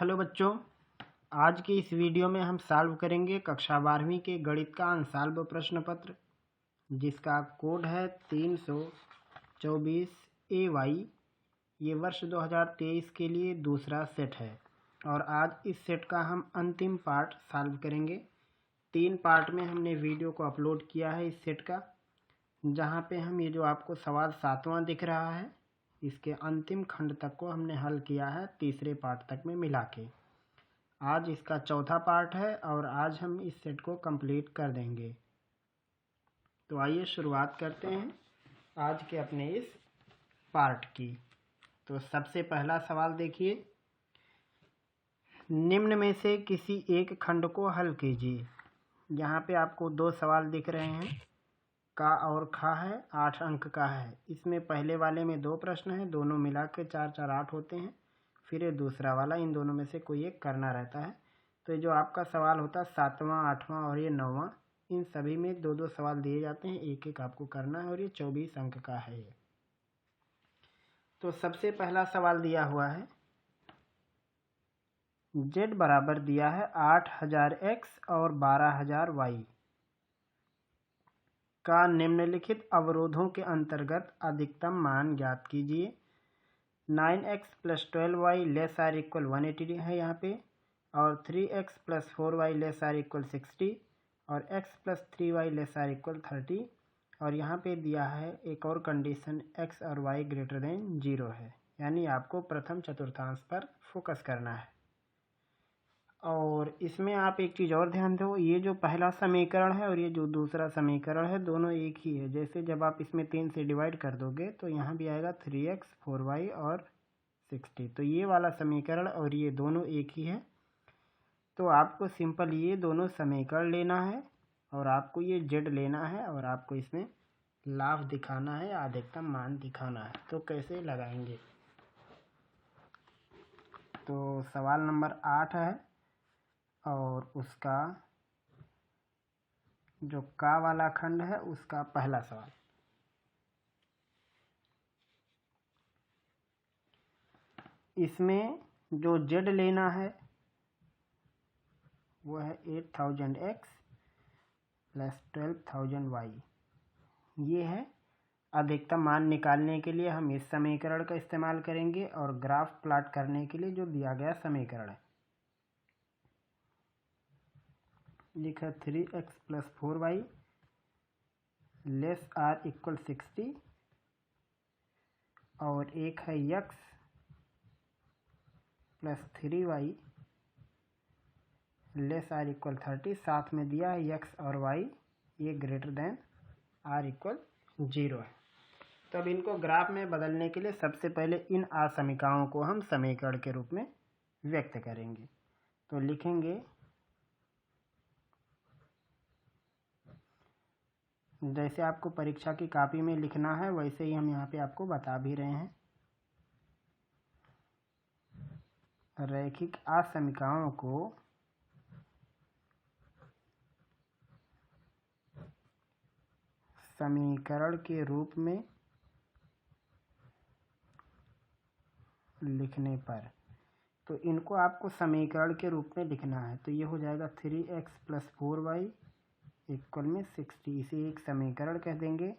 Hello बच्चों, आज की इस वीडियो में हम सॉल्व करेंगे कक्षा 12वीं के गणित का अनसॉल्व प्रश्न पत्र, जिसका कोड है 324 AY। ये वर्ष 2023 के लिए दूसरा सेट है और आज इस सेट का हम अंतिम पार्ट सॉल्व करेंगे। 3 पार्ट में हमने वीडियो को अपलोड किया है इस सेट का, जहाँ पे हम ये जो आपको सवाल 7वां दिख रहा है, इसके अंतिम खंड तक को हमने हल किया है तीसरे पार्ट तक में मिला के। आज इसका चौथा पार्ट है और आज हम इस सेट को कंप्लीट कर देंगे। तो आइए शुरुआत करते हैं आज के अपने इस पार्ट की। तो सबसे पहला सवाल देखिए, निम्न में से किसी एक खंड को हल कीजिए। यहाँ पे आपको 2 सवाल दिख रहे हैं, का और खा है, 8 अंक का है। इसमें पहले वाले में 2 प्रश्न हैं, दोनों मिला के 4 4 8 होते हैं। फिर ये दूसरा वाला, इन दोनों में से कोई एक करना रहता है। तो जो आपका सवाल होता है 7वां, 8वां और ये 9वां, इन सभी में 2 सवाल दिए जाते हैं, एक एक आपको करना है और ये 24 अंक का है ये। तो सबसे पहला सवाल दिया हुआ है, z बराबर दिया है 8000 x और 12000 y का निम्नलिखित अवरोधों के अंतर्गत अधिकतम मान ज्ञात कीजिए। 9x + 12y ≤ 180 है यहाँ पे, और 3x + 4y ≤ 60 और x + 3y ≤ 30। और यहाँ पे दिया है एक और कंडीशन, x और y > 0 है, यानी आपको प्रथम चतुर्थांश पर फोकस करना है। और इसमें आप एक चीज़ और ध्यान दो, ये जो पहला समीकरण है और ये जो दूसरा समीकरण है, दोनों एक ही है। जैसे जब आप इसमें 3 से डिवाइड कर दोगे तो यहाँ भी आएगा 3x 4y और 60। तो ये वाला समीकरण और ये दोनों एक ही है। तो आपको सिंपल ये दोनों समीकरण लेना है और आपको ये z लेना है और आपको इसमें लाभ दिखाना है, अधिकतम मान दिखाना है। तो कैसे लगाएंगे? तो सवाल नंबर 8 है और उसका जो का वाला खंड है उसका पहला सवाल। इसमें जो z लेना है वो है 8000x + 12000y। ये है अधिकतम मान निकालने के लिए हम इस समीकरण का इस्तेमाल करेंगे और ग्राफ प्लॉट करने के लिए जो दिया गया समीकरण है, लिखा 3x + 4y ≤ 60 और एक है x + 3y ≤ 30। साथ में दिया है x और y ये > 0 है। तो अब इनको ग्राफ में बदलने के लिए सबसे पहले इन असमीकाओं को हम समीकरण के रूप में व्यक्त करेंगे। तो लिखेंगे, जैसे आपको परीक्षा की कॉपी में लिखना है वैसे ही हम यहाँ पे आपको बता भी रहे हैं। रैखिक असमीकाओं को समीकरण के रूप में लिखने पर, तो इनको आपको समीकरण के रूप में लिखना है। तो ये हो जाएगा 3x + 4y = 60, इसे एक समीकरण कह देंगे।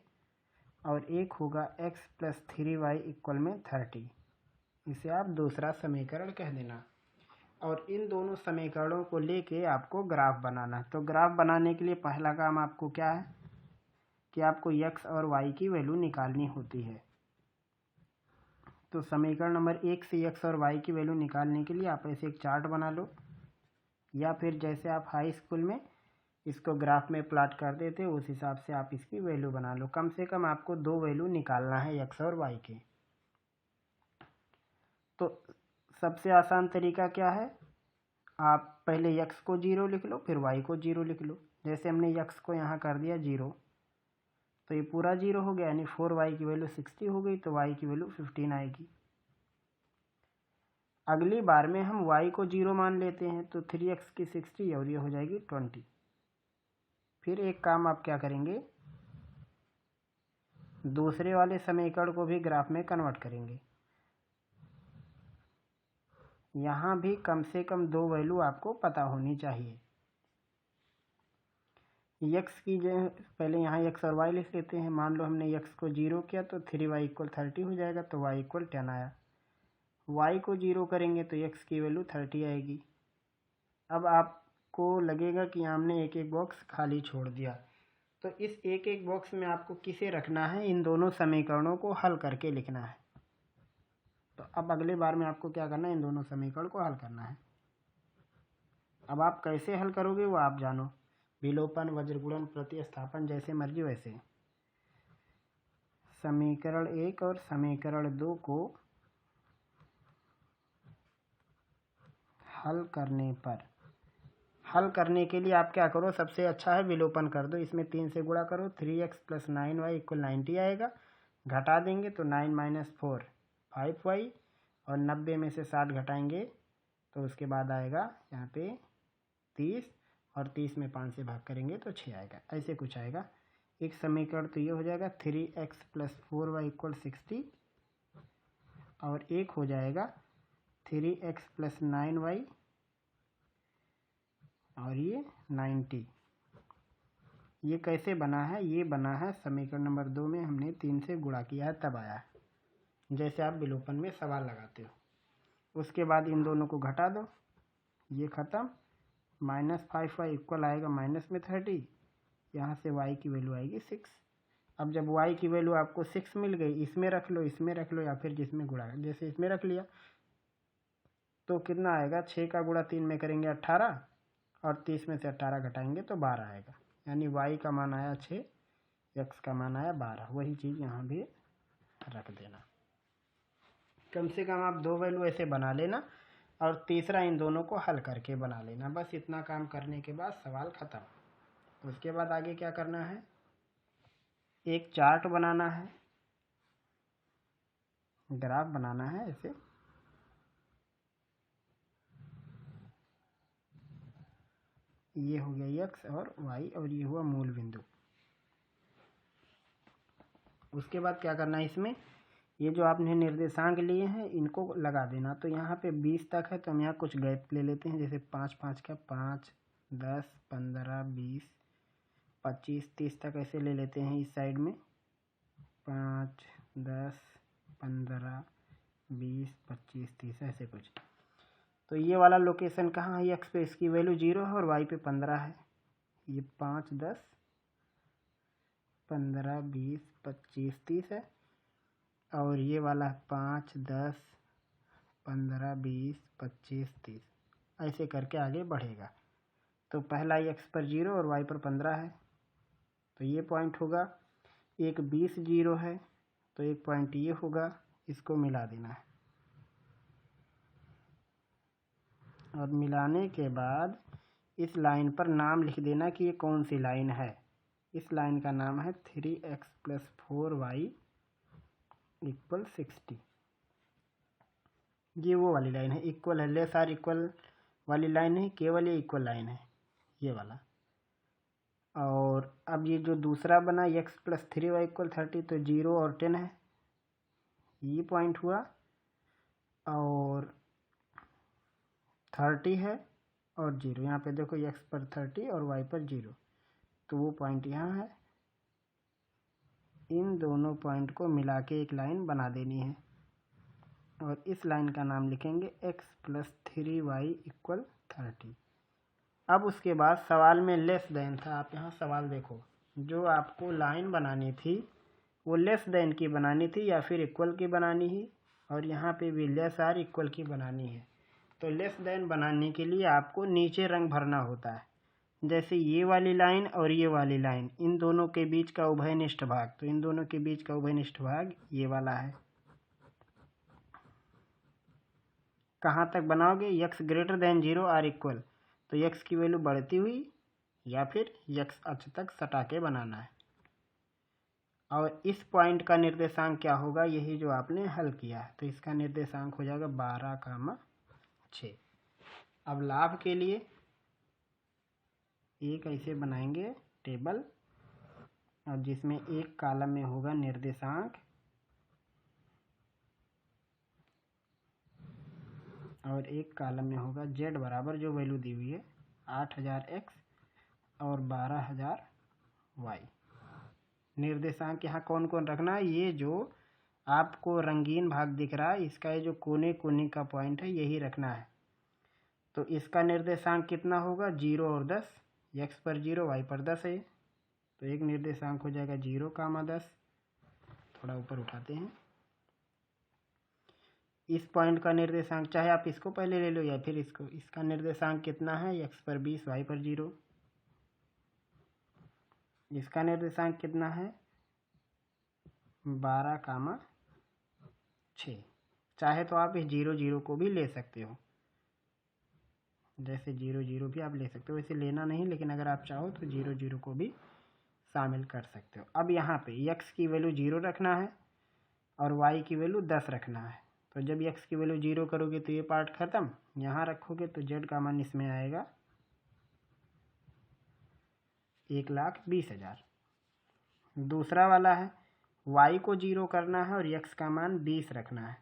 और एक होगा x + 3y = 30, इसे आप दूसरा समीकरण कह देना। और इन दोनों समीकरणों को लेके आपको ग्राफ बनाना है। तो ग्राफ बनाने के लिए पहला काम आपको क्या है कि आपको x और y की वैल्यू निकालनी होती है। तो समीकरण नंबर 1 से x और y की वैल्यू निकालने के लिए आप ऐसे एक चार्ट बना लो, या फिर जैसे आप हाई स्कूल में इसको ग्राफ में प्लॉट कर देते उस हिसाब से आप इसकी वैल्यू बना लो। कम से कम आपको 2 वैल्यू निकालना है x और y के। तो सबसे आसान तरीका क्या है, आप पहले x को 0 लिख लो, फिर y को 0 लिख लो। जैसे हमने x को यहाँ कर दिया 0, तो ये पूरा 0 हो गया, यानी 4y की वैल्यू 60 हो गई, तो y की वैल्यू 15 आएगी। अगली बार में हम y को 0 मान लेते हैं, तो 3x की 60 और ये हो जाएगी 20। फिर एक काम आप क्या करेंगे, दूसरे वाले समीकरण को भी ग्राफ में कन्वर्ट करेंगे। यहाँ भी कम से कम 2 वैल्यू आपको पता होनी चाहिए। यक्स की जो पहले यहाँ यक्स और वाई लिख लेते हैं। मान लो हमने यक्स को 0 किया तो 3y = 30 हो जाएगा, तो y = 10 आया। y को 0 करेंगे तो x की वैल्यू 30 आएगी। अब आपको लगेगा कि हमने एक एक बॉक्स खाली छोड़ दिया, तो इस एक एक बॉक्स में आपको किसे रखना है, इन दोनों समीकरणों को हल करके लिखना है। तो अब अगले बार में आपको क्या करना है, इन दोनों समीकरण को हल करना है। अब आप कैसे हल करोगे वो आप जानो, विलोपन, वज्रगुणन, प्रतिस्थापन, जैसे मर्जी वैसे। समीकरण 1 और समीकरण 2 को हल करने के लिए आप क्या करो, सबसे अच्छा है विलोपन कर दो। इसमें 3 से गुणा करो, 3x + 9y = 90 आएगा। घटा देंगे तो 9 - 4 5y, और 90 में से 60 घटाएंगे तो उसके बाद आएगा यहाँ पे 30, और 30 में 5 से भाग करेंगे तो 6 आएगा। ऐसे कुछ आएगा। एक समीकरण तो ये हो जाएगा 3x + 4y = 60, और एक हो जाएगा 3x + 9y और ये 90। ये कैसे बना है, ये बना है समीकरण नंबर 2 में हमने 3 से गुणा किया है, तब आया है। जैसे आप विलोपन में सवाल लगाते हो। उसके बाद इन दोनों को घटा दो, ये ख़त्म। -5y = आएगा माइनस में 30, यहाँ से y की वैल्यू आएगी 6। अब जब y की वैल्यू आपको 6 मिल गई, इसमें रख लो, इसमें रख लो, या फिर जिसमें गुणा, जैसे इसमें रख लिया तो कितना आएगा, 6 का गुणा 3 में करेंगे 18, और 30 में से 18 घटाएंगे तो 12 आएगा। यानी y का मान आया 6, x का मान आया 12। वही चीज़ यहाँ भी रख देना। कम से कम आप 2 वैल्यू ऐसे बना लेना, और तीसरा इन दोनों को हल करके बना लेना। बस इतना काम करने के बाद सवाल ख़त्म। उसके बाद आगे क्या करना है, एक चार्ट बनाना है, ग्राफ बनाना है ऐसे। ये हो गया x और y, और ये हुआ मूल बिंदु। उसके बाद क्या करना है, इसमें ये जो आपने निर्देशांक लिए हैं इनको लगा देना। तो यहाँ पे 20 तक है, तो हम यहाँ कुछ गैप ले लेते हैं, जैसे 5 5 का 5, 10, 15, 20, 25, 30 तक ऐसे ले लेते हैं इस साइड में। 5, 10, 15, 20, 25, 30 ऐसे कुछ। तो ये वाला लोकेशन कहाँ है, x पे इसकी वैल्यू 0 है और y पे 15 है। ये 5, 10, 15, 20, 25, 30 है, और ये वाला 5, 10, 15, 20, 25, 30 ऐसे करके आगे बढ़ेगा। तो पहला x पर 0 और y पर 15 है, तो ये पॉइंट होगा। एक 20 0 है, तो एक पॉइंट ये होगा, इसको मिला देना है। और मिलाने के बाद इस लाइन पर नाम लिख देना कि ये कौन सी लाइन है। इस लाइन का नाम है 3x + 4y = 60। ये वो वाली लाइन है, इक्वल है, लेस आर इक्वल वाली लाइन है, केवल ये इक्वल लाइन है, ये वाला। और अब ये जो दूसरा बना x + 3y = 30, तो 0 और 10 है, ये पॉइंट हुआ। और 30 है और 0, यहाँ पे देखो x पर 30 और y पर 0, तो वो पॉइंट यहाँ है। इन दोनों पॉइंट को मिला के एक लाइन बना देनी है, और इस लाइन का नाम लिखेंगे x + 3y = 30। अब उसके बाद सवाल में लेस देन था। आप यहाँ सवाल देखो, जो आपको लाइन बनानी थी वो लेस देन की बनानी थी या फिर इक्वल की बनानी है, और यहाँ पे भी लेस आर इक्वल की बनानी है। तो लेस देन बनाने के लिए आपको नीचे रंग भरना होता है, जैसे ये वाली लाइन और ये वाली लाइन, इन दोनों के बीच का उभयनिष्ठ भाग। तो इन दोनों के बीच का उभयनिष्ठ भाग ये वाला है। कहाँ तक बनाओगे, x > 0 आर इक्वल, तो x की वैल्यू बढ़ती हुई या फिर x अक्ष तक सटा के बनाना है। और इस पॉइंट का निर्देशांक क्या होगा, यही जो आपने हल किया है, तो इसका निर्देशांक हो जाएगा 12,6। अब लाभ के लिए एक ऐसे बनाएंगे टेबल, और जिसमें एक कॉलम में होगा निर्देशांक और एक कॉलम में होगा जेड बराबर जो वैल्यू दी हुई है 8000 एक्स और 12000 वाई। निर्देशांक यहाँ कौन कौन रखना है, ये जो आपको रंगीन भाग दिख रहा है इसका ये जो कोने कोने का पॉइंट है यही रखना है। तो इसका निर्देशांक कितना होगा 0 और 10, एक्स पर 0 वाई पर 10 है, तो एक निर्देशांक हो जाएगा 0, 10। थोड़ा ऊपर उठाते हैं। इस पॉइंट का निर्देशांक चाहे आप इसको पहले ले लो या फिर इसको, इसका निर्देशांक कितना है एक्स पर 20 वाई पर 0। इसका निर्देशांक कितना है 12, 6। चाहे तो आप इस 0 0 को भी ले सकते हो, जैसे 0 0 भी आप ले सकते हो, वैसे लेना नहीं, लेकिन अगर आप चाहो तो 0 0 को भी शामिल कर सकते हो। अब यहाँ पे x की वैल्यू 0 रखना है और y की वैल्यू 10 रखना है। तो जब x की वैल्यू 0 करोगे तो ये पार्ट खत्म, यहाँ रखोगे तो z का मान इसमें आएगा 1,20,000। दूसरा वाला है y को 0 करना है और x का मान 20 रखना है,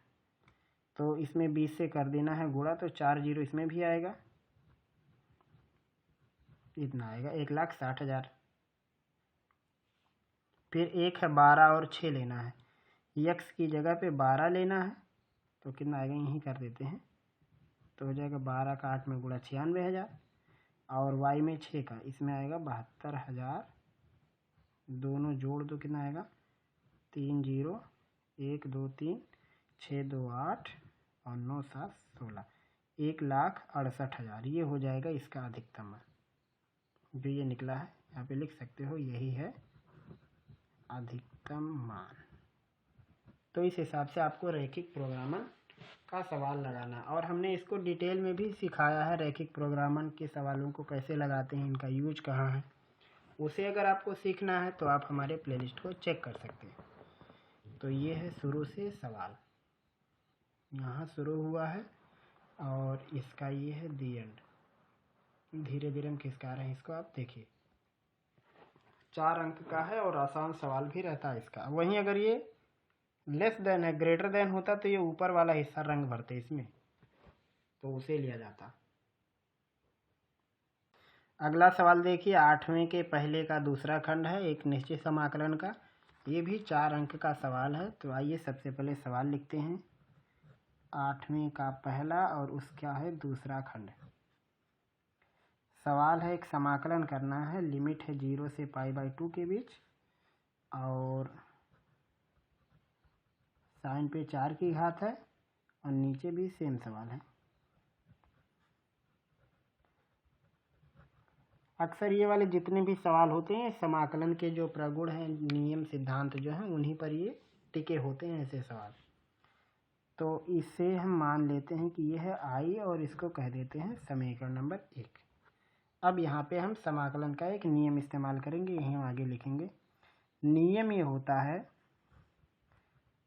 तो इसमें 20 से कर देना है गुणा, तो 4 0 इसमें भी आएगा, इतना आएगा 1,60,000। फिर एक है 12 और 6 लेना है, x की जगह पे 12 लेना है, तो कितना आएगा यहीं कर देते हैं, तो हो जाएगा 12 का 8 में गुणा 96,000 और y में 6 का, इसमें आएगा 72,000। दोनों जोड़ दो कितना आएगा 3 0 1 2 3 6 2 8 और 9 7 16, 1,68,000। ये हो जाएगा इसका अधिकतम मान, जो ये निकला है यहाँ पे लिख सकते हो, यही है अधिकतम मान। तो इस हिसाब से आपको रैखिक प्रोग्रामन का सवाल लगाना, और हमने इसको डिटेल में भी सिखाया है रैखिक प्रोग्रामन के सवालों को कैसे लगाते हैं, इनका यूज कहाँ है। उसे अगर आपको सीखना है तो आप हमारे प्लेलिस्ट को चेक कर सकते हैं। तो ये है शुरू से सवाल, यहाँ शुरू हुआ है और इसका ये है दी एंड। धीरे धीरे हम खिसका रहे हैं इसको, आप देखिए 4 अंक का है और आसान सवाल भी रहता है इसका। वहीं अगर ये लेस देन है, ग्रेटर देन होता तो ये ऊपर वाला हिस्सा रंग भरते इसमें, तो उसे लिया जाता। अगला सवाल देखिए 8वें के पहले का दूसरा खंड है एक निश्चित समाकलन का, ये भी 4 अंक का सवाल है। तो आइए सबसे पहले सवाल लिखते हैं, 8वें का पहला और उसका है दूसरा खंड। सवाल है एक समाकलन करना है, लिमिट है 0 से π/2 के बीच और साइन पे 4 की घात है और नीचे भी सेम सवाल है। अक्सर ये वाले जितने भी सवाल होते हैं समाकलन के जो प्रगुण हैं, नियम सिद्धांत जो हैं, उन्हीं पर ये टिके होते हैं ऐसे सवाल। तो इसे हम मान लेते हैं कि ये है आई और इसको कह देते हैं समीकरण नंबर 1। अब यहाँ पे हम समाकलन का एक नियम इस्तेमाल करेंगे, यही हम आगे लिखेंगे। नियम ये होता है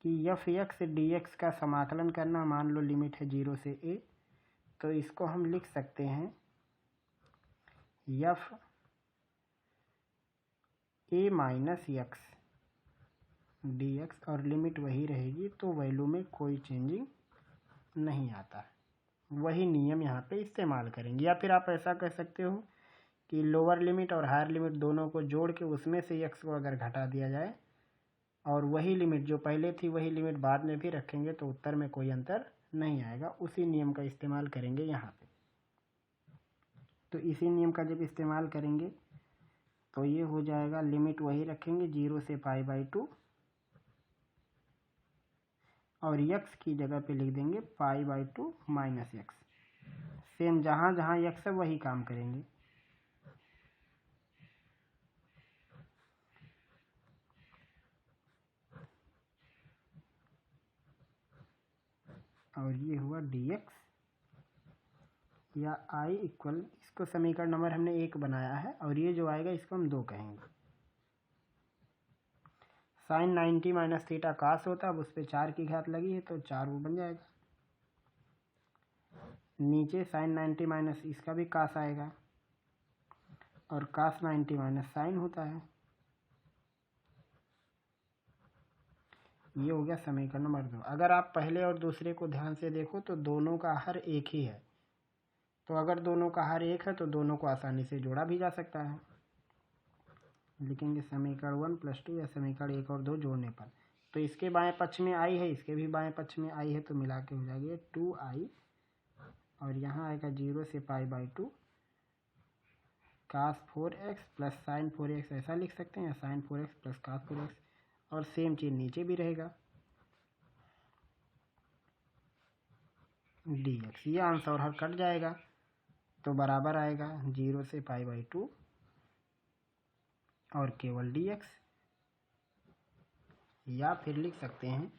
कि एफ एक्स डी एक्स का समाकलन करना, मान लो लिमिट है 0 से a, तो इसको हम लिख सकते हैं F A minus x D x, और लिमिट वही रहेगी, तो वैल्यू में कोई चेंजिंग नहीं आता। वही नियम यहाँ पे इस्तेमाल करेंगे। या फिर आप ऐसा कह सकते हो कि लोअर लिमिट और हायर लिमिट दोनों को जोड़ के उसमें से एक्स को अगर घटा दिया जाए और वही लिमिट जो पहले थी वही लिमिट बाद में भी रखेंगे तो उत्तर में कोई अंतर नहीं आएगा। उसी नियम का इस्तेमाल करेंगे यहाँ पे। तो इसी नियम का जब इस्तेमाल करेंगे तो ये हो जाएगा, लिमिट वही रखेंगे 0 से π/2 और x की जगह पे लिख देंगे π/2 माइनस एक्स। सेम जहाँ जहाँ x है वही काम करेंगे। और ये हुआ dx या i इक्वल, इसको समीकरण नंबर हमने 1 बनाया है और ये जो आएगा इसको हम 2 कहेंगे। साइन 90 माइनस थीटा कास होता है, अब उस पर 4 की घात लगी है तो 4 वो बन जाएगा। नीचे साइन 90 माइनस इसका भी कास आएगा और कास 90 माइनस साइन होता है। ये हो गया समीकरण नंबर 2। अगर आप पहले और दूसरे को ध्यान से देखो तो दोनों का हर एक ही है, तो अगर दोनों का हर एक है तो दोनों को आसानी से जोड़ा भी जा सकता है। लिखेंगे समीकरण 1 + 2 या समीकरण 1 और 2 जोड़ने पर, तो इसके बाएं पक्ष में आई है, इसके भी बाएं पक्ष में आई है, तो मिला के हो जाएगी 2i, और यहाँ आएगा 0 से π/2 cos 4x plus sin 4x, ऐसा लिख सकते हैं, sin 4x plus cos 4x, और सेम चीज़ नीचे भी रहेगा dx। ये अंश और हर कट जाएगा तो बराबर आएगा 0 से π/2 और केवल dx, या फिर लिख सकते हैं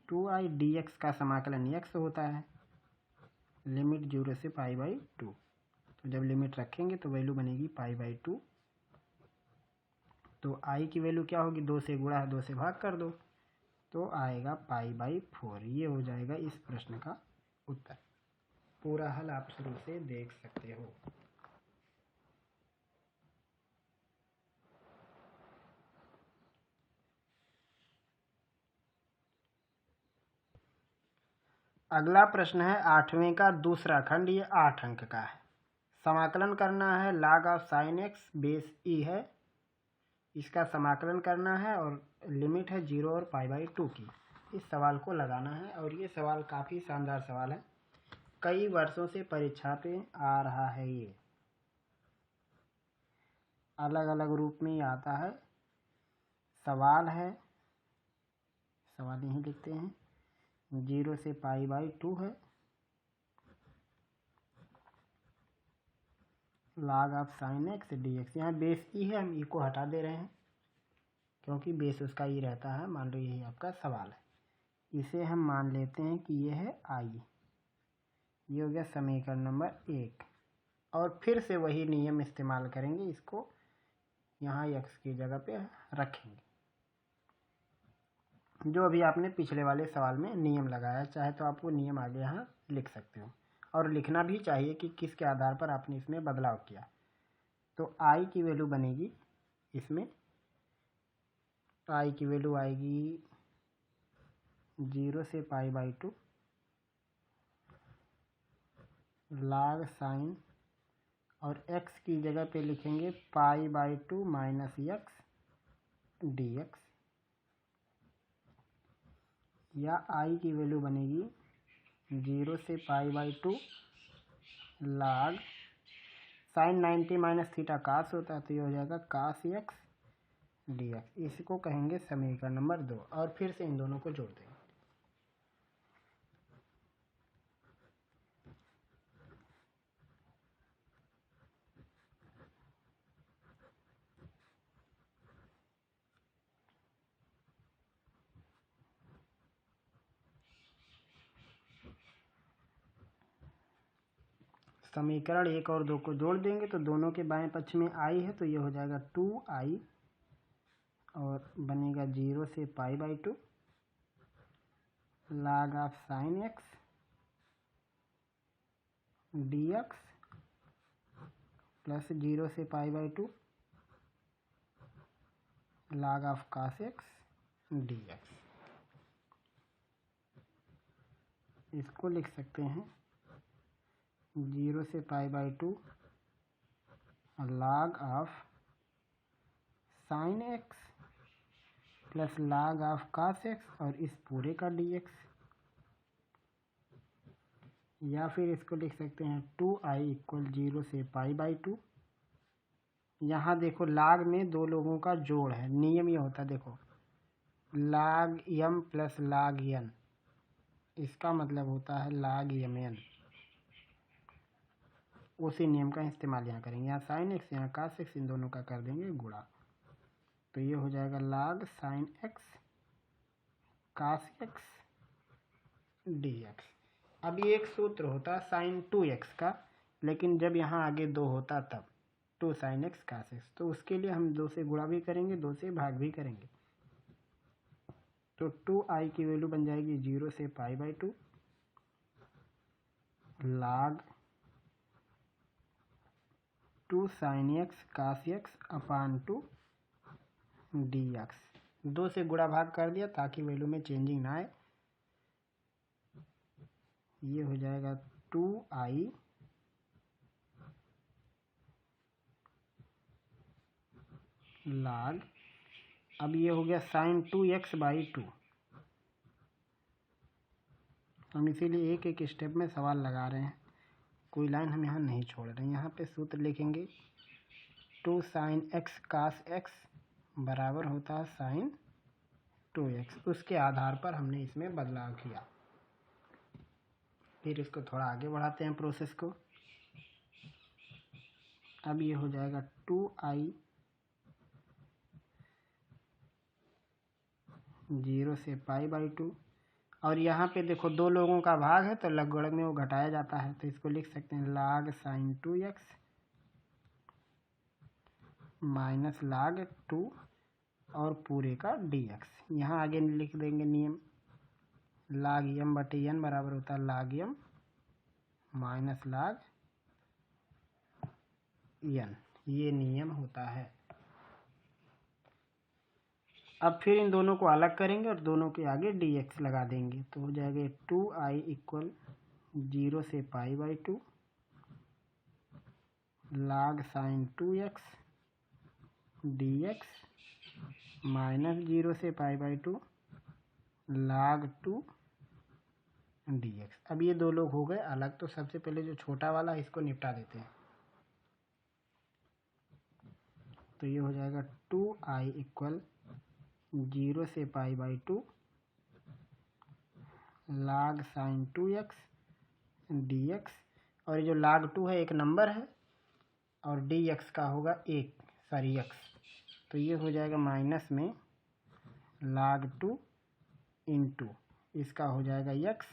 2i dx का समाकलन x होता है, लिमिट 0 से π/2। तो जब लिमिट रखेंगे तो वैल्यू बनेगी π/2, तो i की वैल्यू क्या होगी, 2 से गुणा है, 2 से भाग कर दो, तो आएगा π/4। ये हो जाएगा इस प्रश्न का उत्तर। पूरा हल आप शुरू से देख सकते हो। अगला प्रश्न है 8वें का दूसरा खंड, ये 8 अंक का है। समाकलन करना है, log of sin x base e है, इसका समाकलन करना है और लिमिट है 0 और π/2 की। इस सवाल को लगाना है, और ये सवाल काफ़ी शानदार सवाल है, कई वर्षों से परीक्षा पे आ रहा है। ये अलग अलग रूप में ही आता है। सवाल है, सवाल यहीं लिखते हैं, 0 से π/2 है, log of sin x dx। यहाँ बेस ई है, हम ई को हटा दे रहे हैं क्योंकि बेस उसका ई रहता है। मान लो यही आपका सवाल है, इसे हम मान लेते हैं कि ये है आई। ये हो गया समीकरण नंबर 1, और फिर से वही नियम इस्तेमाल करेंगे, इसको यहाँ x की जगह पे रखेंगे, जो अभी आपने पिछले वाले सवाल में नियम लगाया। चाहे तो आप वो नियम आगे यहाँ लिख सकते हो, और लिखना भी चाहिए कि किसके आधार पर आपने इसमें बदलाव किया। तो i की वैल्यू बनेगी, इसमें i की वैल्यू आएगी 0 से π/2 log sin, और x की जगह पे लिखेंगे π/2 माइनस x dx, या i की वैल्यू बनेगी 0 से π/2 log sin 90 minus theta cos होता है, तो ये हो जाएगा cos x dx। इसको कहेंगे समीकरण नंबर 2, और फिर से इन दोनों को जोड़ देंगे। समीकरण 1 और 2 को जोड़ देंगे तो दोनों के बाएं पक्ष में i है, तो ये हो जाएगा 2i, और बनेगा 0 से π/2 log of sin x dx plus 0 से π/2 log of cos x dx। इसको लिख सकते हैं 0 से π/2 log of sin x plus log of cos x, और इस पूरे का dx, या फिर इसको लिख सकते हैं 2i इक्वल 0 से π/2। यहाँ देखो log में दो लोगों का जोड़ है, नियम ये होता है, देखो log m plus log n, इसका मतलब होता है log mn। उसी नियम का इस्तेमाल यहाँ करेंगे, यहाँ sin x यहाँ cos x, इन दोनों का कर देंगे गुणा, तो ये हो जाएगा log sin x cos x dx। अब ये एक सूत्र होता है sin 2x का, लेकिन जब यहाँ आगे 2 होता तब 2 sin x cos x, तो उसके लिए हम 2 से गुणा भी करेंगे, 2 से भाग भी करेंगे। तो 2i की वैल्यू बन जाएगी 0 से π/2 log 2 sin x cos x अपान 2 dx। 2 से गुणा भाग कर दिया ताकि वैल्यू में चेंजिंग ना आए। ये हो जाएगा 2i log, अब ये हो गया sin 2x/2। हम इसीलिए एक एक स्टेप में सवाल लगा रहे हैं, कोई लाइन हम यहाँ नहीं छोड़ रहे हैं। यहाँ पे सूत्र लिखेंगे 2 sin x cos x बराबर होता है sin 2x। उसके आधार पर हमने इसमें बदलाव किया। फिर इसको थोड़ा आगे बढ़ाते हैं प्रोसेस को। अब ये हो जाएगा 2i 0 से π/2, और यहाँ पे देखो 2 लोगों का भाग है तो लघुगणक में वो घटाया जाता है, तो इसको लिख सकते हैं log sin 2x minus log 2 और पूरे का dx। यहाँ आगे लिख देंगे नियम log m/n बराबर होता है log m minus log n, ये नियम होता है। अब फिर इन दोनों को अलग करेंगे और दोनों के आगे dx लगा देंगे, तो हो जाएगा 2i इक्वल 0 से π/2 log sin 2x dx minus 0 से π/2 log 2 dx। अब ये 2 लोग हो गए अलग, तो सबसे पहले जो छोटा वाला है इसको निपटा देते हैं। तो ये हो जाएगा 2i इक्वल 0 से π/2 log sin 2x dx, और ये जो log 2 है एक नंबर है और dx का होगा x, तो ये हो जाएगा माइनस में log 2 इंटू इसका हो जाएगा x,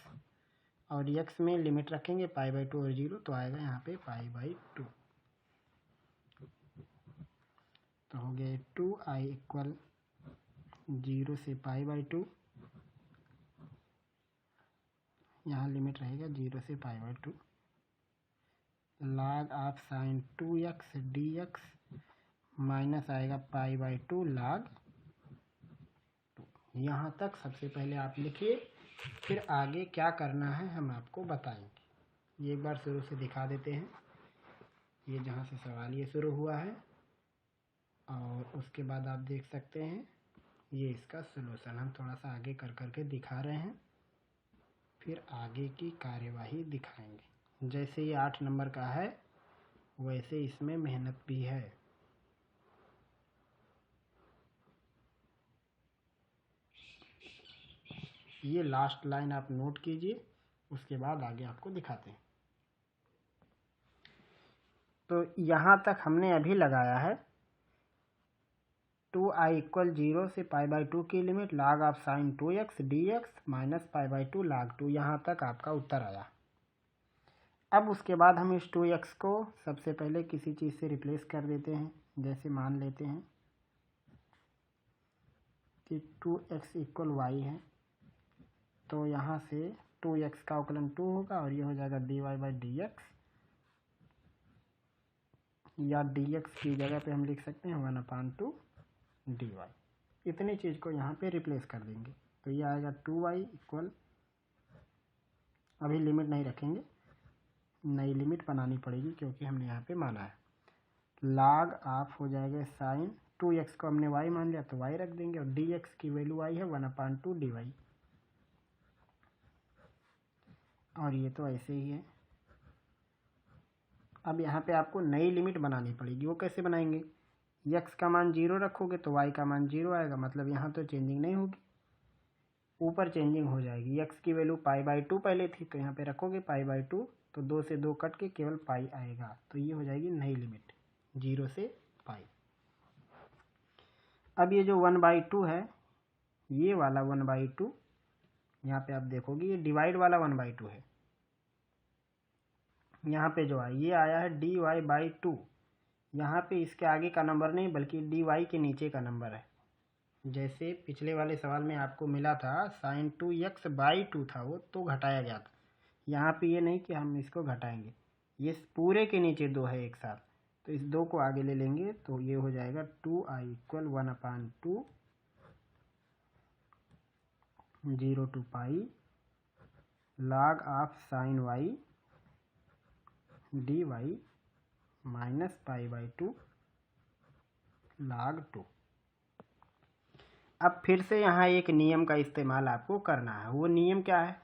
और x में लिमिट रखेंगे π/2 और 0, तो आएगा यहाँ पे π/2। तो हो गया 2i इक्वल 0 से π/2, यहाँ लिमिट रहेगा 0 से π/2 log of sin 2x dx minus आएगा π/2 log 2। यहाँ तक सबसे पहले आप लिखिए, फिर आगे क्या करना है हम आपको बताएंगे। ये एक बार शुरू से दिखा देते हैं, ये जहाँ से सवाल ये शुरू हुआ है, और उसके बाद आप देख सकते हैं ये इसका सलूशन हम थोड़ा सा आगे कर करके दिखा रहे हैं, फिर आगे की कार्यवाही दिखाएंगे। जैसे ये 8 नंबर का है वैसे इसमें मेहनत भी है। ये लास्ट लाइन आप नोट कीजिए, उसके बाद आगे आपको दिखाते हैं। तो यहाँ तक हमने अभी लगाया है 2i इक्वल 0 से π/2 की limit log of sin 2x dx minus π/2 log 2, यहाँ तक आपका उत्तर आया। अब उसके बाद हम इस 2x को सबसे पहले किसी चीज़ से रिप्लेस कर देते हैं। जैसे मान लेते हैं कि 2x इक्वल y है, तो यहाँ से 2x का अवकलन 2 होगा और ये हो जाएगा dy/dx, या dx की जगह पे हम लिख सकते हैं 1/2 dy। इतनी चीज़ को यहाँ पे रिप्लेस कर देंगे, तो ये आएगा 2y इक्वल, अभी लिमिट नहीं रखेंगे, नई लिमिट बनानी पड़ेगी क्योंकि हमने यहाँ पे माना है। log ऑफ हो जाएगा sin 2x को हमने y मान लिया तो y रख देंगे, और dx की वैल्यू y है 1/2 dy, और ये तो ऐसे ही है। अब यहाँ पे आपको नई लिमिट बनानी पड़ेगी। वो कैसे बनाएंगे, x का मान 0 रखोगे तो y का मान 0 आएगा, मतलब यहाँ तो चेंजिंग नहीं होगी, ऊपर चेंजिंग हो जाएगी। x की वैल्यू π/2 पहले थी, तो यहाँ पे रखोगे π/2, तो 2 से 2 कट के केवल पाई आएगा, तो ये हो जाएगी नई लिमिट 0 से π। अब ये जो 1/2 है, ये वाला 1/2, यहाँ पे आप देखोगे ये डिवाइड वाला 1/2 है। यहाँ पे जो है ये आया है dy/2, यहाँ पे इसके आगे का नंबर नहीं बल्कि dy के नीचे का नंबर है। जैसे पिछले वाले सवाल में आपको मिला था sin 2x/2 था वो, तो घटाया गया था। यहाँ पे ये नहीं कि हम इसको घटाएंगे, ये पूरे के नीचे 2 है एक साथ, तो इस 2 को आगे ले लेंगे, तो ये हो जाएगा 2i equal 1/2 0 to pi log of sine Y dy minus pi by 2 log 2। अब फिर से यहाँ एक नियम का इस्तेमाल आपको करना है। वो नियम क्या है,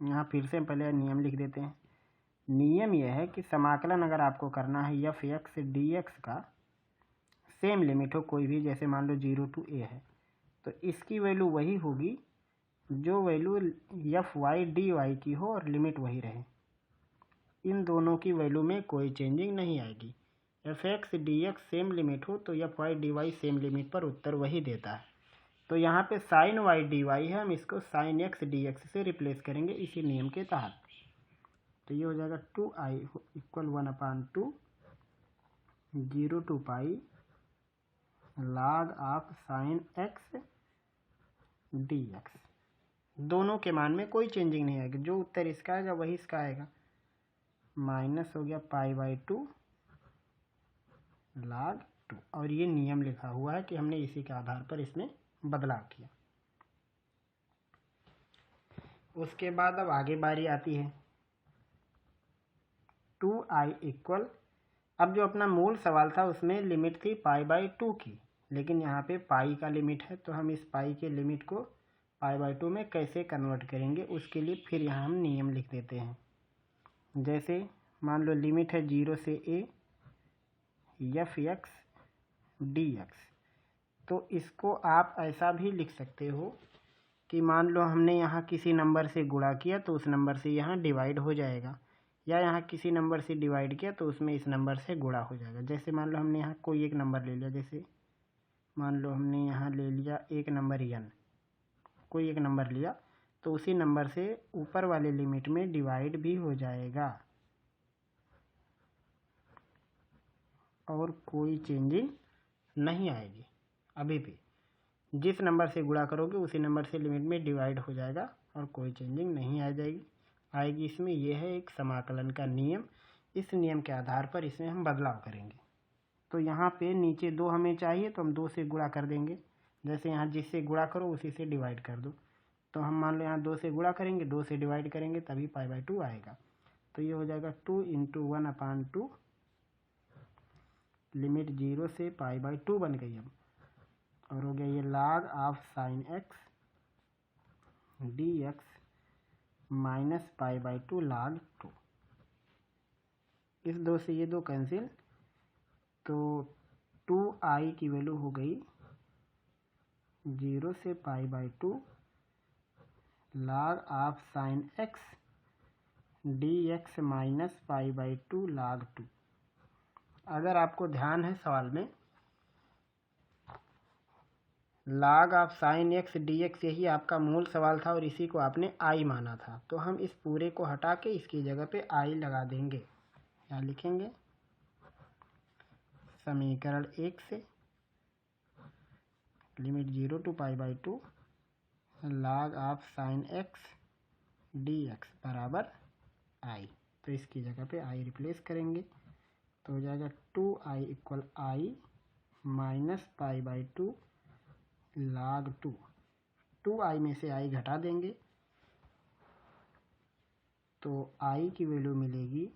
यहाँ फिर से पहले नियम लिख देते हैं। नियम यह है कि समाकलन अगर आपको करना है एफ एक्स डी एक्स का, सेम लिमिट हो कोई भी, जैसे मान लो 0 to a है, तो इसकी वैल्यू वही होगी जो value F Y D Y की हो और लिमिट वही रहे। इन दोनों की वैल्यू में कोई चेंजिंग नहीं आएगी। F X D X same limit हो तो F Y D Y same limit पर उत्तर वही देता है। तो यहाँ पे साइन वाई डी वाई है, हम इसको साइन एक्स डी एक्स से रिप्लेस करेंगे इसी नियम के तहत। तो ये हो जाएगा 2i equal 1/2 0 to pi log of sine x D x. दोनों के मान में कोई चेंजिंग नहीं आएगी, जो उत्तर इसका आएगा वही इसका आएगा। माइनस हो गया पाई बाई 2 log 2, और ये नियम लिखा हुआ है कि हमने इसी के आधार पर इसमें बदलाव किया। उसके बाद अब आगे बारी आती है 2i इक्वल, अब जो अपना मूल सवाल था उसमें लिमिट थी पाई बाई 2 की, लेकिन यहाँ पे पाई का लिमिट है, तो हम इस पाई के लिमिट को पाई बाई 2 में कैसे कन्वर्ट करेंगे, उसके लिए फिर यहाँ हम नियम लिख देते हैं। जैसे मान लो लिमिट है 0 से a F X D x, तो इसको आप ऐसा भी लिख सकते हो कि मान लो हमने यहाँ किसी नंबर से गुणा किया तो उस नंबर से यहाँ डिवाइड हो जाएगा, या यहाँ किसी नंबर से डिवाइड किया तो उसमें इस नंबर से गुणा हो जाएगा। जैसे मान लो हमने यहाँ कोई एक नंबर ले लिया, जैसे मान लो हमने यहाँ ले लिया एक नंबर n, कोई एक नंबर लिया, तो उसी नंबर से ऊपर वाले लिमिट में डिवाइड भी हो जाएगा और कोई चेंजिंग नहीं आएगी। अभी भी जिस नंबर से गुणा करोगे उसी नंबर से लिमिट में डिवाइड हो जाएगा और कोई चेंजिंग नहीं आएगी इसमें। यह है एक समाकलन का नियम। इस नियम के आधार पर इसमें हम बदलाव करेंगे। तो यहाँ पे नीचे 2 हमें चाहिए तो हम 2 से गुणा कर देंगे। जैसे यहाँ जिससे गुणा करो उसी से डिवाइड कर दो, तो हम मान लो यहाँ 2 से गुणा करेंगे, 2 से डिवाइड करेंगे, तभी पाई बाई 2 आएगा। तो ये हो जाएगा 2 × 1/2, लिमिट 0 से पाई बाई 2 बन गई अब, और हो गया ये log of sine x D x minus pi by 2 log 2। इस 2 से ये 2 कैंसिल, तो 2i की वैल्यू हो गई 0 से पाई by 2 log of sine x D x minus pi by 2 log 2। अगर आपको ध्यान है सवाल में log of sine x D x यही आपका मूल सवाल था और इसी को आपने i माना था, तो हम इस पूरे को हटा के इसकी जगह पे i लगा देंगे। यहाँ लिखेंगे समीकरण 1 से limit 0 to pi by 2 log of sine x D x बराबर i, तो इसकी जगह पे i रिप्लेस करेंगे, तो हो जाएगा 2i equal i minus pi by 2 log 2। 2i में से i घटा देंगे तो i की वैल्यू मिलेगी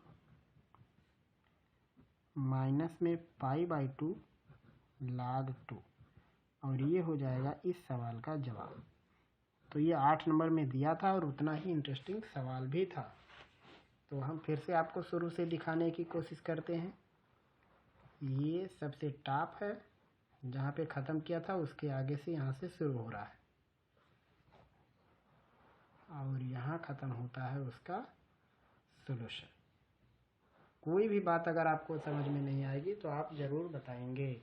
माइनस में पाई बाई 2 log 2, और ये हो जाएगा इस सवाल का जवाब। तो ये 8 नंबर में दिया था और उतना ही इंटरेस्टिंग सवाल भी था। तो हम फिर से आपको शुरू से दिखाने की कोशिश करते हैं। ये सबसे टॉप है, जहाँ पे ख़त्म किया था उसके आगे से यहाँ से शुरू हो रहा है, और यहाँ ख़त्म होता है उसका सॉल्यूशन। कोई भी बात अगर आपको समझ में नहीं आएगी तो आप ज़रूर बताएंगे।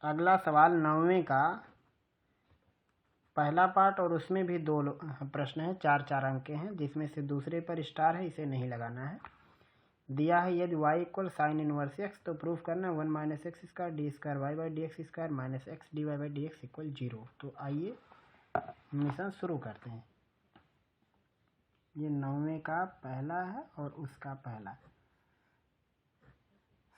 अगला सवाल 9वें का पहला पार्ट, और उसमें भी 2 प्रश्न हैं, 4 अंक के हैं, जिसमें से दूसरे पर स्टार है, इसे नहीं लगाना है। दिया है यदि y equal sine inverse X, तो प्रूफ करना 1 minus X square D square Y by D X square minus x D Y by D X equal 0। तो आइए मिशन शुरू करते हैं। ये 9वें का पहला है और उसका पहला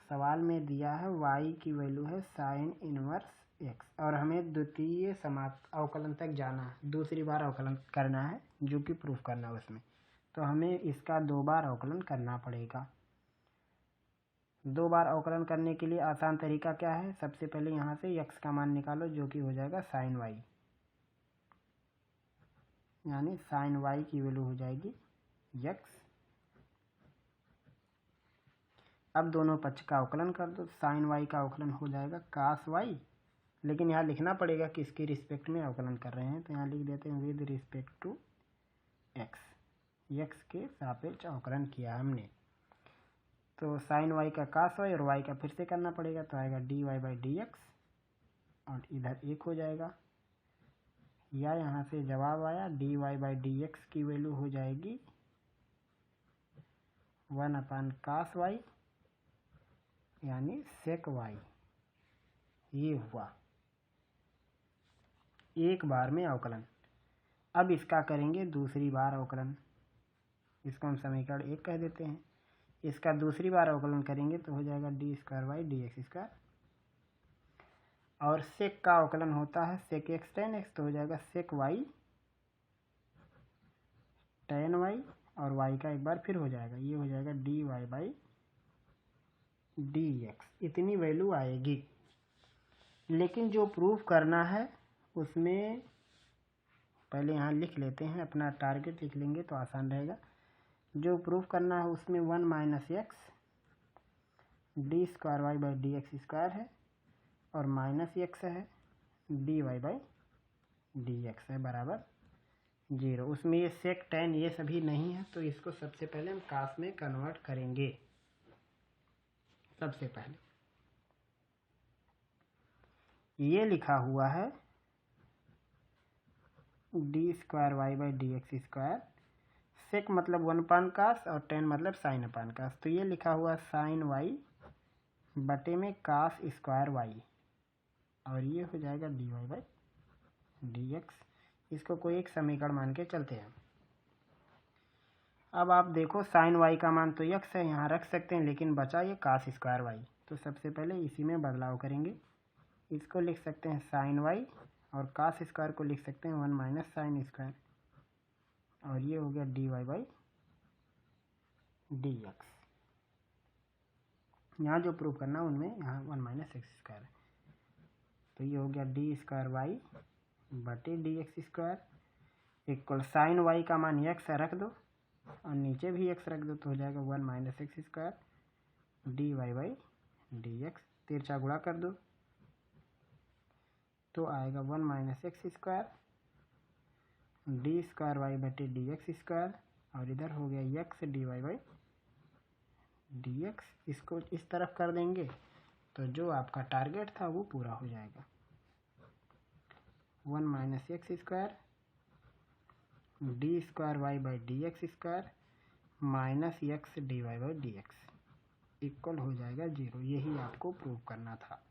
सवाल में दिया है y की वैल्यू है साइन इनवर्स x और हमें द्वितीय अवकलन तक जाना है, दूसरी बार अवकलन करना है जो कि प्रूफ करना है उसमें। तो हमें इसका 2 बार अवकलन करना पड़ेगा। 2 बार अवकलन करने के लिए आसान तरीका क्या है, सबसे पहले यहाँ से x का मान निकालो जो कि हो जाएगा साइन y, यानी साइन y की वैल्यू हो जाएगी x। अब दोनों पक्ष का अवकलन कर दो, साइन y का अवकलन हो जाएगा कास y, लेकिन यहाँ लिखना पड़ेगा कि इसके रिस्पेक्ट में अवकलन कर रहे हैं, तो यहाँ लिख देते हैं विद रिस्पेक्ट टू x के सापेक्ष अवकलन किया हमने। तो साइन y का कास y और y का फिर से करना पड़ेगा, तो आएगा dy/dx और इधर 1 हो जाएगा, या यहाँ से जवाब आया dy/dx की वैल्यू हो जाएगी 1/cos y यानी sec y। ये हुआ एक बार में अवकलन। अब इसका करेंगे दूसरी बार अवकलन, इसको हम समीकरण 1 कह देते हैं। इसका दूसरी बार अवकलन करेंगे तो हो जाएगा d²/dx², और sec का अवकलन होता है sec x tan x, तो हो जाएगा sec y tan y और y का एक बार फिर हो जाएगा, ये हो जाएगा dy/dx। इतनी वैल्यू आएगी, लेकिन जो प्रूफ करना है उसमें पहले यहाँ लिख लेते हैं, अपना टारगेट लिख लेंगे तो आसान रहेगा। जो प्रूफ करना है उसमें 1 - x d²y/dx² है और माइनस x है dy/dx है बराबर 0। उसमें ये sec tan ये सभी नहीं है, तो इसको सबसे पहले हम कास में कन्वर्ट करेंगे। सबसे पहले ये लिखा हुआ है d²y/dx², sec मतलब 1/cos और tan मतलब sin/cos, तो ये लिखा हुआ sin y बटे में cos²y और ये हो जाएगा dy/dx। इसको कोई एक समीकरण मान के चलते हैं। अब आप देखो साइन y का मान तो x है, यहाँ रख सकते हैं, लेकिन बचा ये cos²y, तो सबसे पहले इसी में बदलाव करेंगे। इसको लिख सकते हैं साइन y और cos² को लिख सकते हैं 1 - sin², और ये हो गया dy/dx। यहाँ जो प्रूफ करना उनमें यहाँ 1 - x², तो ये हो गया d²y बटे dx² इक्वल साइन y का मान x रख दो और नीचे भी x रख दो, तो हो जाएगा 1 - x² dy/dx। तिरछा गुणा कर दो तो आएगा 1 - x² d²y बटे dx², और इधर हो गया x dy/dx। इसको इस तरफ कर देंगे तो जो आपका टारगेट था वो पूरा हो जाएगा। 1 - x² d²y/dx² minus x dy/dx equal हो जाएगा 0। यही आपको प्रूव करना था।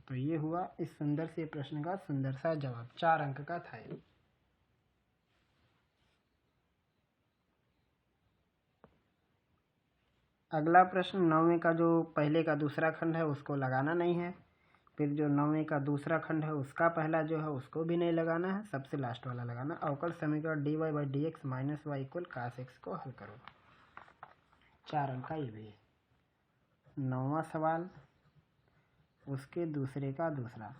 तो ये हुआ इस सुंदर से प्रश्न का सुंदर सा जवाब, 4 अंक का था ये। अगला प्रश्न 9वें का जो पहले का दूसरा खंड है उसको लगाना नहीं है, फिर जो 9वें का दूसरा खंड है उसका पहला जो है उसको भी नहीं लगाना है, सबसे लास्ट वाला लगाना। अवकल समीकरण dy/dx - y = cos x को हल करो। 4 अंक का ये भी है। 9वां सवाल उसके दूसरे का दूसरा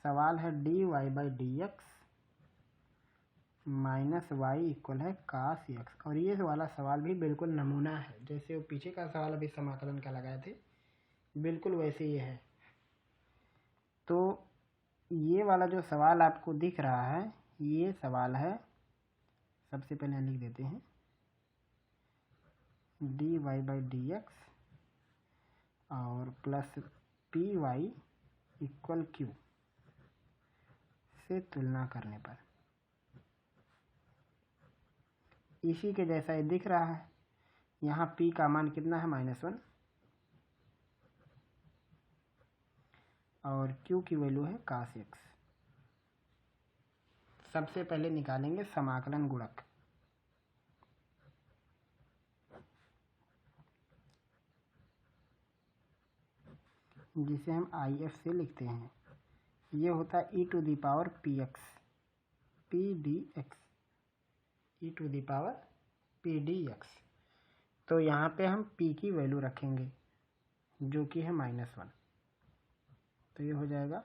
सवाल है dy/dx - y इक्वल है cos x, और ये वाला सवाल भी बिल्कुल नमूना है, जैसे वो पीछे का सवाल अभी समाकलन का लगाए थे बिल्कुल वैसे ही है। तो ये वाला जो सवाल आपको दिख रहा है ये सवाल है, सबसे पहले लिख देते हैं dy/dx और प्लस py इक्वल q से तुलना करने पर इसी के जैसा ये दिख रहा है। यहाँ p का मान कितना है -1 और q की वैल्यू है cos x। सबसे पहले निकालेंगे समाकलन गुणक। जिसे हम आई एफ से लिखते हैं। ये होता है e to the power p x, p d x, E to the power p d x. तो यहाँ पे हम p की वैल्यू रखेंगे जो कि है -1। तो ये हो जाएगा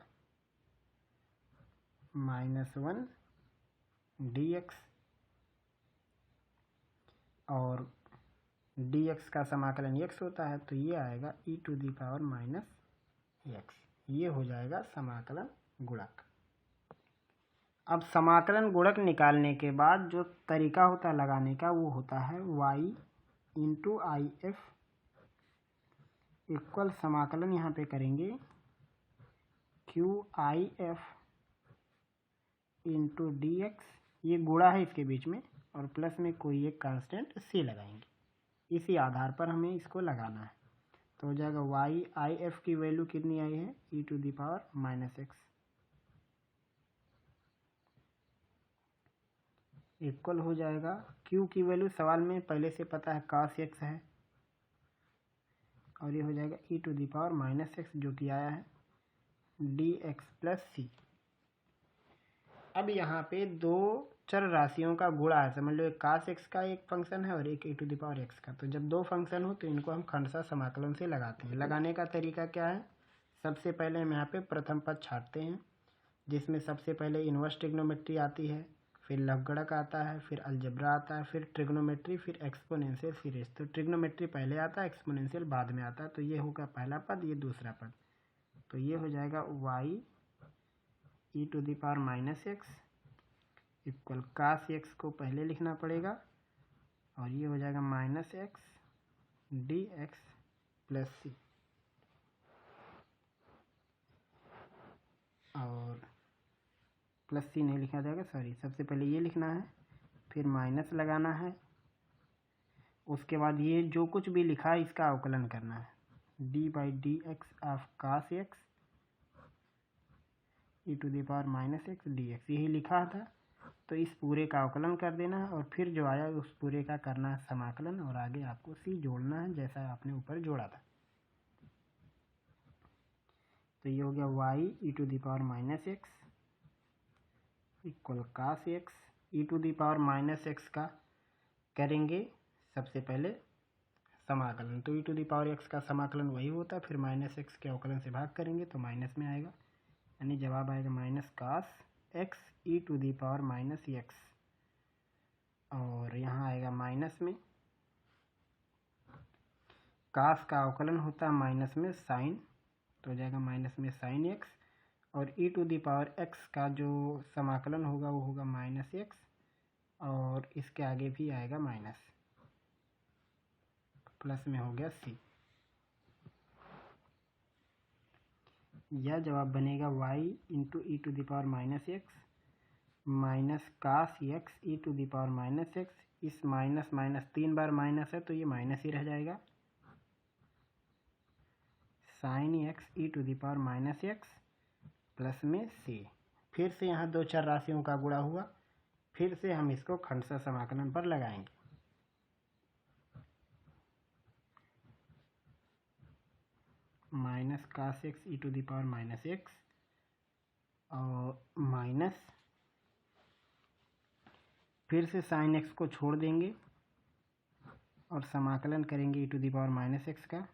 -1 dx, और dx का समाकलन x होता है, तो ये आएगा e to the power -x। ये हो जाएगा समाकलन गुणक। अब समाकलन गुणक निकालने के बाद जो तरीका होता है लगाने का वो होता है y into I F equal समाकलन यहाँ पे करेंगे Q I F into D x, ये गुणा है इसके बीच में, और प्लस में कोई एक कांस्टेंट सी लगाएंगे। इसी आधार पर हमें इसको लगाना है। तो हो जाएगा वाई आई एफ की वैल्यू कितनी आई है, e to the power -x equal हो जाएगा क्यू की वैल्यू सवाल में पहले से पता है cos x है, और ये हो जाएगा ई टू दी पावर -x जो कि आया है dx प्लस सी। अब यहाँ पे दो चर राशियों का गुणा है, समझ लो एक cos x का एक फंक्शन है और एक e to the power x का। तो जब दो फंक्शन हो तो इनको हम खंडशः समाकलन से लगाते हैं। लगाने का तरीका क्या है, सबसे पहले हम यहाँ पे प्रथम पद छाटते हैं, जिसमें सबसे पहले इनवर्स ट्रिग्नोमेट्री आती है, फिर लघुगणक आता है, फिर अलजेब्रा आता है, फिर ट्रिग्नोमेट्री, फिर एक्सपोनेंशियल सीरीज। तो ट्रिग्नोमेट्री पहले आता है, एक्सपोनेंशियल बाद में आता है। तो ये होगा पहला पद, ये दूसरा पद। तो ये हो जाएगा y E to the power -x equal cos x को पहले लिखना पड़ेगा, और ये हो जाएगा -x dx प्लस सी, और प्लस सी नहीं लिखा जाएगा, सॉरी, सबसे पहले ये लिखना है, फिर माइनस लगाना है, उसके बाद ये जो कुछ भी लिखा है इसका अवकलन करना है, d/dx of cos x E to the power -x dx, यही लिखा था। तो इस पूरे का अवकलन कर देना है, और फिर जो आया उस पूरे का करना है समाकलन, और आगे आपको सी जोड़ना है जैसा आपने ऊपर जोड़ा था। तो ये हो गया y E to the power -x equal cos x, E to the power -x का करेंगे सबसे पहले समाकलन। तो E to the power x का समाकलन वही होता है, फिर -x के अवकलन से भाग करेंगे तो माइनस में आएगा, यानी जवाब आएगा -cos x E to the power -x, और यहाँ आएगा माइनस में, cos का अवकलन होता है माइनस में साइन, तो हो जाएगा माइनस में sin x, और e to the power x का जो समाकलन होगा वो होगा -x, और इसके आगे भी आएगा माइनस, प्लस में हो गया c। यह जवाब बनेगा y into E to the power -x minus cos x E to the power -x, इस माइनस माइनस 3 बार माइनस है तो ये माइनस ही रह जाएगा, sin x E to the power -x plus में c। फिर से यहाँ दो चर राशियों का गुणा हुआ, फिर से हम इसको खंडशः समाकलन पर लगाएंगे। Minus cos x E to the power -x और माइनस, फिर से sin x को छोड़ देंगे और समाकलन करेंगे ई टू दी पावर -x का,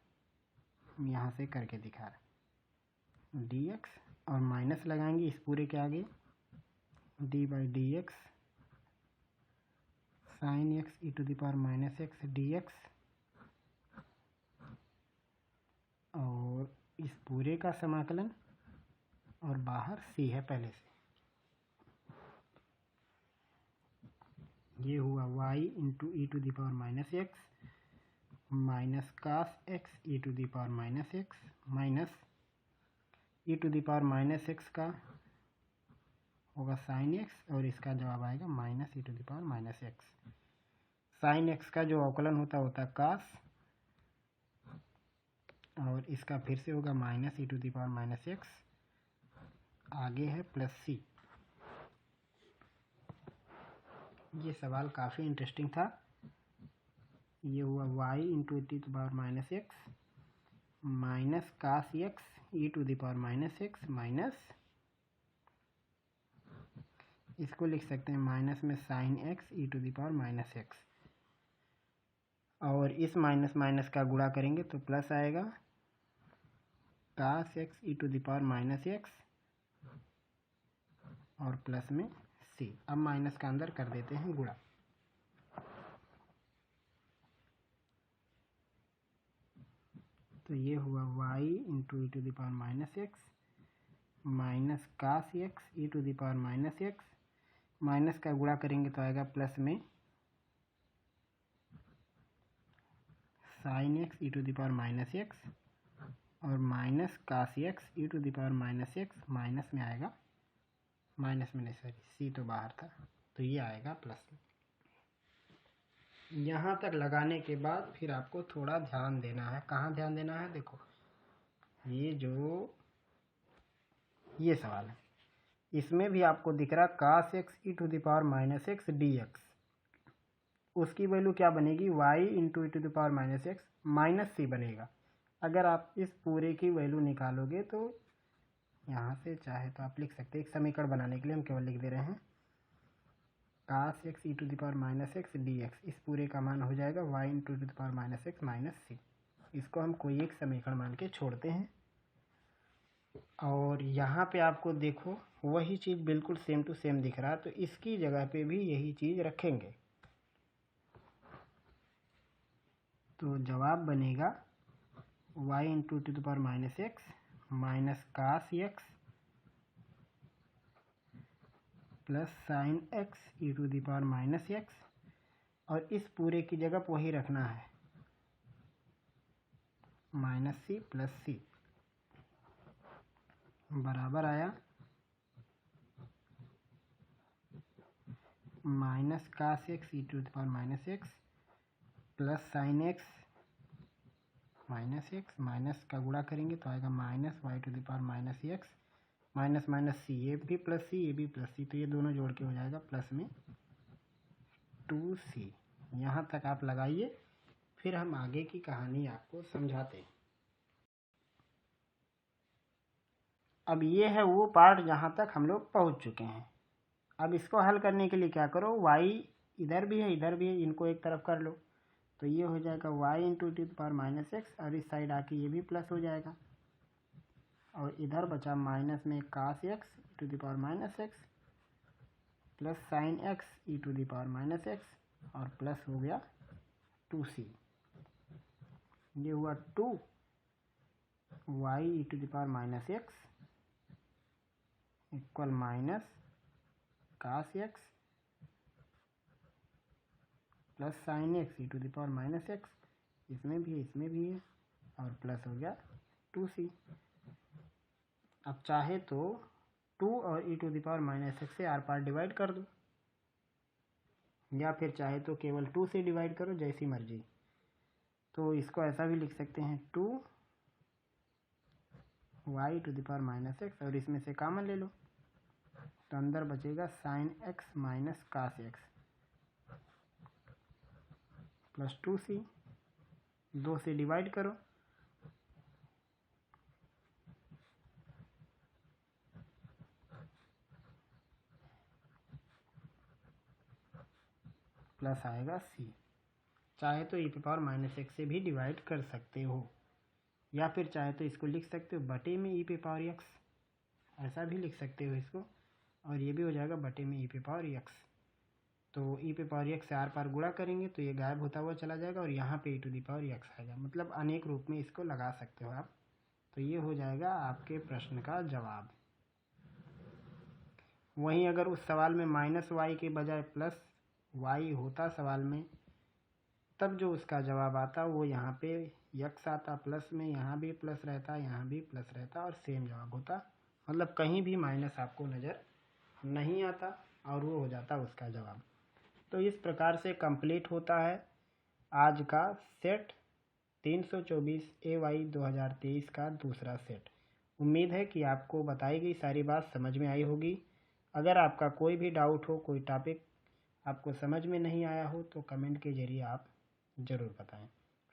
यहाँ से करके दिखा रहे dx, और माइनस लगाएंगे इस पूरे के आगे d/dx sin x E to the power -x dx, और इस पूरे का समाकलन, और बाहर c है पहले से। ये हुआ y into E to the power -x minus cos x E to the power -x minus E to the power -x का होगा sin x, और इसका जवाब आएगा minus E to the power -x। sin x का जो अवकलन होता है cos, और इसका फिर से होगा minus E to the power -x, आगे है प्लस c। ये सवाल काफ़ी इंटरेस्टिंग था। ये हुआ y into E to the power -x minus cos x E to the power minus x minus, इसको लिख सकते हैं माइनस में sine x E to the power minus x, और इस माइनस माइनस का गुणा करेंगे तो प्लस आएगा cos x E to the power minus x और प्लस में सी। अब माइनस का अंदर कर देते हैं गुणा, तो ये हुआ y into E to the power minus x minus cos x E to the power minus x, minus का गुणा करेंगे तो आएगा प्लस में sine x E to the power minus x और minus cos x E to the power minus x, minus में आएगा, minus में नहीं सॉरी सी तो बाहर था, तो ये आएगा प्लस में। यहाँ तक लगाने के बाद फिर आपको थोड़ा ध्यान देना है। कहाँ ध्यान देना है? देखो ये जो ये सवाल है, इसमें भी आपको दिख रहा cos x E to the power minus x D x, उसकी वैल्यू क्या बनेगी? y into E to the power minus x minus C बनेगा। अगर आप इस पूरे की वैल्यू निकालोगे तो यहाँ से चाहे तो आप लिख सकते हैं, एक समीकरण बनाने के लिए हम केवल लिख दे रहे हैं cos x E to the power minus x D x, इस पूरे का मान हो जाएगा y into to the power minus x minus C. इसको हम कोई एक समीकरण मान के छोड़ते हैं, और यहाँ पे आपको देखो वही चीज़ बिल्कुल सेम टू सेम दिख रहा है, तो इसकी जगह पे भी यही चीज़ रखेंगे, तो जवाब बनेगा y into to the power minus x minus cos x plus sine x E to the power minus x, और इस पूरे की जगह वही रखना है माइनस सी प्लस सी, बराबर आया minus cos x E to the power minus x plus sine x minus x, minus का गुणा करेंगे तो आएगा minus y to the power minus x minus minus C, ये भी प्लस सी ये भी प्लस सी, तो ये दोनों जोड़ के हो जाएगा प्लस में 2c। यहाँ तक आप लगाइए, फिर हम आगे की कहानी आपको समझाते हैं। अब ये है वो पार्ट जहाँ तक हम लोग पहुँच चुके हैं। अब इसको हल करने के लिए क्या करो, y इधर भी है इधर भी है, इनको एक तरफ कर लो, तो ये हो जाएगा y into T power minus x, और इस साइड आके ये भी प्लस हो जाएगा, और इधर बचा माइनस में cos x to the power minus x plus sine x E to the power minus x, और प्लस हो गया 2c। ये हुआ 2 y E to the power minus x equal minus cos x plus sine x E to the power minus x, इसमें भी है, और plus हो गया 2c। अब चाहे तो 2 और e to the power minus x से आर पार डिवाइड कर दो, या फिर चाहे तो केवल 2 से डिवाइड करो, जैसी मर्जी। तो इसको ऐसा भी लिख सकते हैं 2 y to the power minus x, और इसमें से कॉमन ले लो, तो अंदर बचेगा साइन एक्स माइनस कास एक्स प्लस 2c, 2 से डिवाइड करो, प्लस आएगा c। चाहे तो ई पे पावर माइनस एक्स से भी डिवाइड कर सकते हो, या फिर चाहे तो इसको लिख सकते हो बटे में ई पे पावर एक्स, ऐसा भी लिख सकते हो इसको, और ये भी हो जाएगा बटे में ई पे पावर एक्स। तो ई पे पावर एक्स से आर पार गुणा करेंगे तो ये गायब होता हुआ चला जाएगा, और यहाँ पे ई टू दी पावर एक्स आएगा, मतलब अनेक रूप में इसको लगा सकते हो आप। तो ये हो जाएगा आपके प्रश्न का जवाब। वहीं अगर उस सवाल में माइनस वाई के बजाय प्लस वाई होता सवाल में, तब जो उसका जवाब आता वो यहाँ पे यक्स आता प्लस में, यहाँ भी प्लस रहता, यहाँ भी प्लस रहता, और सेम जवाब होता, मतलब कहीं भी माइनस आपको नज़र नहीं आता, और वो हो जाता उसका जवाब। तो इस प्रकार से कंप्लीट होता है आज का सेट 324 AY 2023 का दूसरा सेट। उम्मीद है कि आपको बताई गई सारी बात समझ में आई होगी। अगर आपका कोई भी डाउट हो, कोई टॉपिक आपको समझ में नहीं आया हो, तो कमेंट के ज़रिए आप ज़रूर बताएं।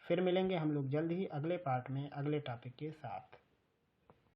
फिर मिलेंगे हम लोग जल्द ही अगले पार्ट में अगले टॉपिक के साथ।